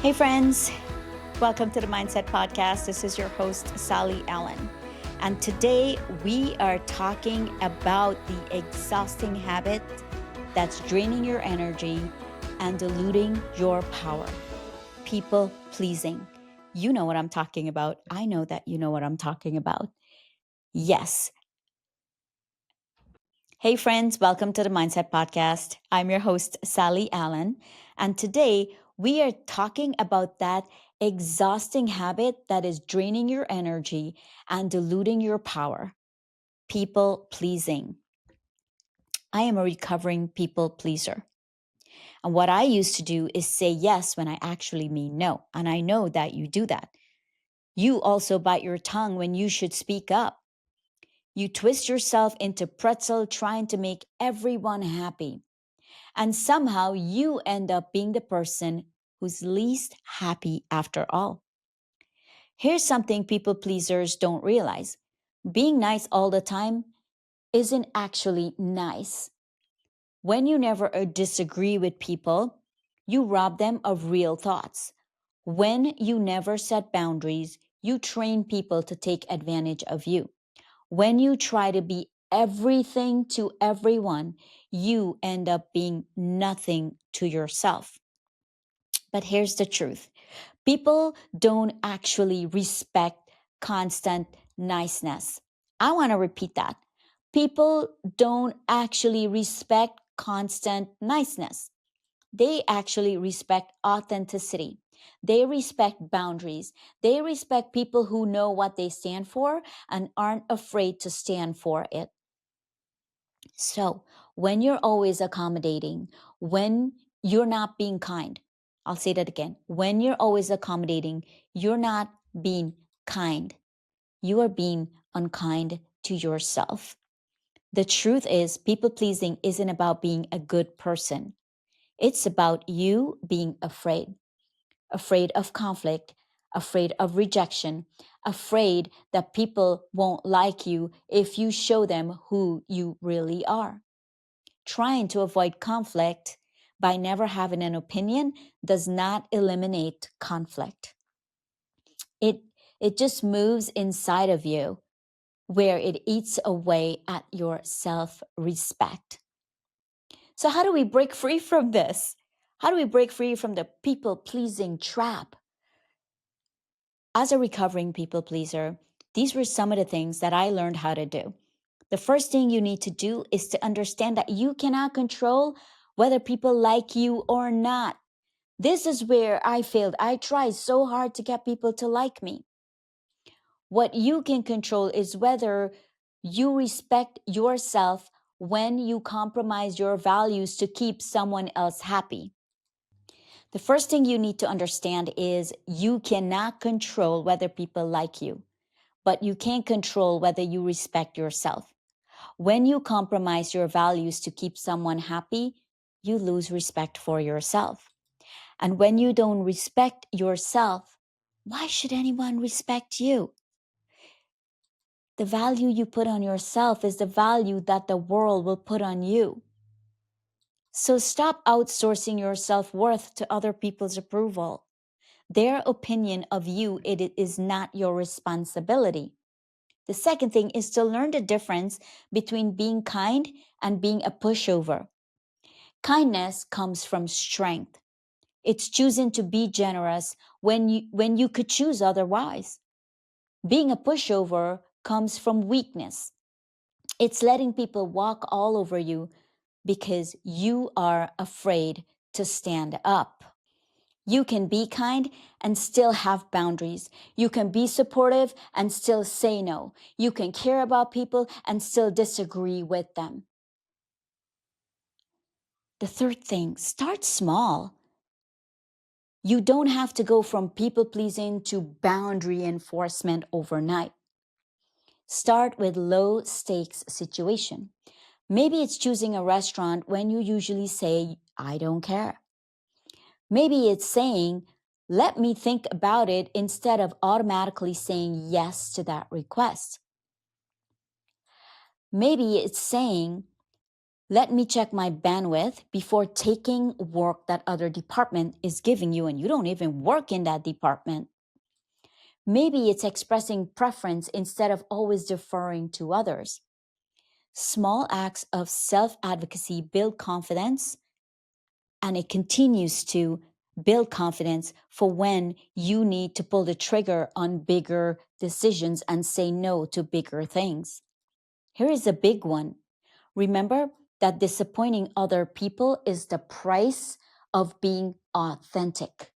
Hey, friends. Welcome to the Mindset Podcast. This is your host, Sally Allen. And today we are talking about the exhausting habit that's draining your energy and diluting your power. People pleasing. You know what I'm talking about. I know that you know what I'm talking about. Yes. Hey, friends. Welcome to the Mindset Podcast. I'm your host, Sally Allen. And today we are talking about that exhausting habit that is draining your energy and diluting your power. People pleasing. I am a recovering people pleaser. And what I used to do is say yes when I actually mean no. And I know that you do that. You also bite your tongue when you should speak up. You twist yourself into pretzel trying to make everyone happy. And somehow you end up being the person who's least happy after all. Here's something people pleasers don't realize: being nice all the time isn't actually nice. When you never disagree with people, you rob them of real thoughts. When you never set boundaries, you train people to take advantage of you. When you try to be everything to everyone, you end up being nothing to yourself. But here's the truth: people don't actually respect constant niceness. I want to repeat that. People don't actually respect constant niceness. They actually respect authenticity. They respect boundaries. They respect people who know what they stand for and aren't afraid to stand for it. So, when you're always accommodating, when you're not being kind, I'll say that again. When you're always accommodating, you're not being kind. You are being unkind to yourself. The truth is, people pleasing isn't about being a good person. It's about you being afraid of conflict, afraid of rejection, afraid that people won't like you if you show them who you really are. Trying to avoid conflict by never having an opinion does not eliminate conflict. It, it just moves inside of you where it eats away at your self respect. So, how do we break free from this? How do we break free from the people pleasing trap? As a recovering people pleaser, these were some of the things that I learned how to do. The first thing you need to do is to understand that you cannot control whether people like you or not. This is where I failed. I tried so hard to get people to like me. What you can control is whether you respect yourself when you compromise your values to keep someone else happy. The first thing you need to understand is you cannot control whether people like you, but you can control whether you respect yourself. When you compromise your values to keep someone happy, you lose respect for yourself. And when you don't respect yourself, why should anyone respect you? The value you put on yourself is the value that the world will put on you. So stop outsourcing your self-worth to other people's approval. Their opinion of you, it is not your responsibility. The second thing is to learn the difference between being kind and being a pushover. Kindness comes from strength. It's choosing to be generous when you could choose otherwise. Being a pushover comes from weakness. It's letting people walk all over you because you are afraid to stand up. You can be kind and still have boundaries. You can be supportive and still say no. You can care about people and still disagree with them. The third thing, start small. You don't have to go from people pleasing to boundary enforcement overnight. Start with low stakes situation. Maybe it's choosing a restaurant when you usually say, I don't care. Maybe it's saying, let me think about it instead of automatically saying yes to that request. Maybe it's saying, Let me check my bandwidth before taking work that other department is giving you and you don't even work in that department. Maybe it's expressing preference instead of always deferring to others. Small acts of self advocacy build confidence, and it continues to build confidence for when you need to pull the trigger on bigger decisions and say no to bigger things. Here is a big one. Remember that disappointing other people is the price of being authentic.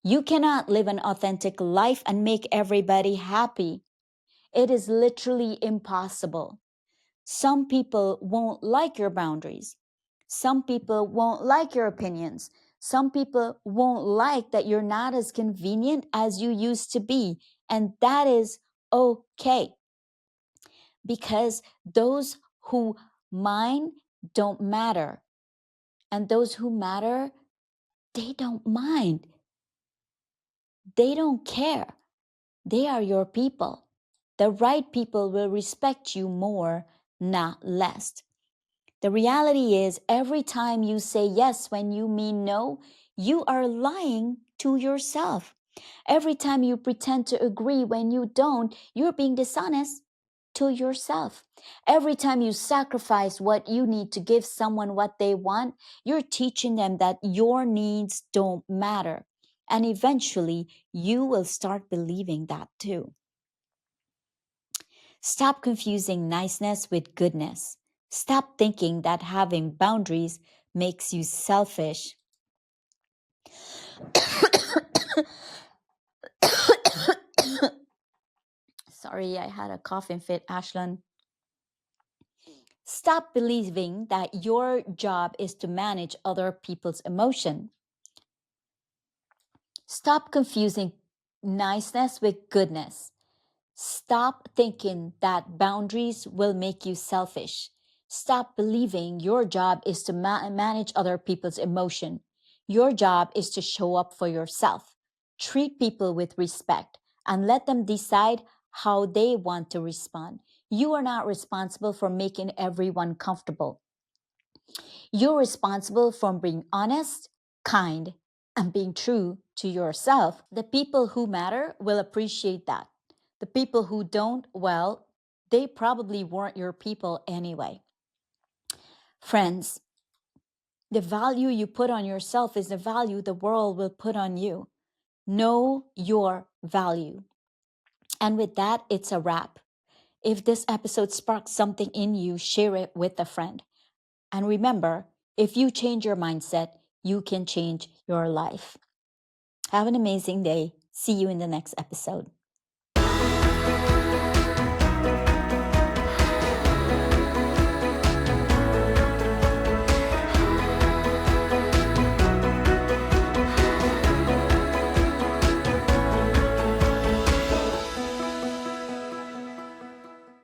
You cannot live an authentic life and make everybody happy. It is literally impossible. Some people won't like your boundaries. Some people won't like your opinions. Some people won't like that you're not as convenient as you used to be. And that is okay, because those who mind don't matter. And those who matter, they don't mind. They don't care. They are your people. The right people will respect you more, not less. The reality is, every time you say yes when you mean no, you are lying to yourself. Every time you pretend to agree when you don't, you're being dishonest to yourself. Every time you sacrifice what you need to give someone what they want, you're teaching them that your needs don't matter. And eventually, you will start believing that too. Stop confusing niceness with goodness. Stop thinking that having boundaries makes you selfish. Sorry, I had a coughing fit, Ashland. Stop believing that your job is to manage other people's emotion. Stop confusing niceness with goodness. Stop thinking that boundaries will make you selfish. Stop believing your job is to manage other people's emotion. Your job is to show up for yourself. Treat people with respect and let them decide how they want to respond. You are not responsible for making everyone comfortable. You're responsible for being honest, kind, and being true to yourself. The people who matter will appreciate that. The people who don't, well, they probably weren't your people anyway. Friends, the value you put on yourself is the value the world will put on you. Know your value. And with that, it's a wrap. If this episode sparked something in you, share it with a friend. And remember, if you change your mindset, you can change your life. Have an amazing day. See you in the next episode.